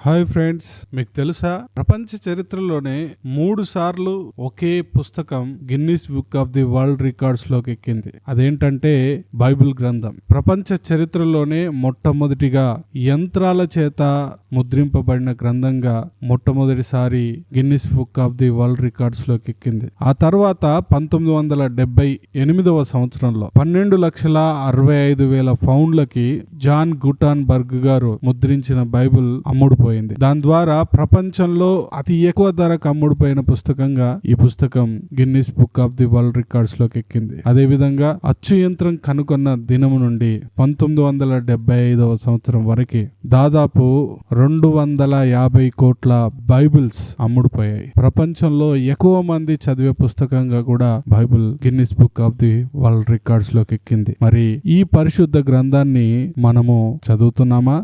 Hi friends, మీకు తెలుసా ప్రపంచ చరిత్రలోనే 3 సార్లు ఒకే పుస్తకం Guinness book of the world records లోకి ఎక్కింది. అదేంటంటే బైబిల్ గ్రంథం. ప్రపంచ చరిత్రలోనే మొట్టమొదటిగా యంత్రాల చేత ముద్రింపబడిన గ్రంథంగా మొట్టమొదటిసారి Guinness book of the world records లోకి ఎక్కింది. ఆ తర్వాత 1978వ సంవత్సరంలో 12,65,000 పౌండ్లకి జాన్ గుటాన్ బర్గ్ గారు ముద్రించిన బైబిల్ అమ్ముడుపోయింది. దాని ద్వారా ప్రపంచంలో అతి ఎక్కువ ధరకు అమ్ముడుపోయిన పుస్తకంగా ఈ పుస్తకం Guinness book of the world records లోకి ఎక్కింది. అదే విధంగా అచ్చు యంత్రం కనుగొన్న దినము నుండి 1975వ సంవత్సరం వరకు దాదాపు 250 కోట్ల బైబిల్స్ అమ్ముడుపోయాయి. ప్రపంచంలో ఎక్కువ మంది చదివే పుస్తకంగా కూడా Bible Guinness book of the world records లోకి ఎక్కింది. మరి ఈ పరిశుద్ధ గ్రంథాన్ని మనము చదువుతున్నామా?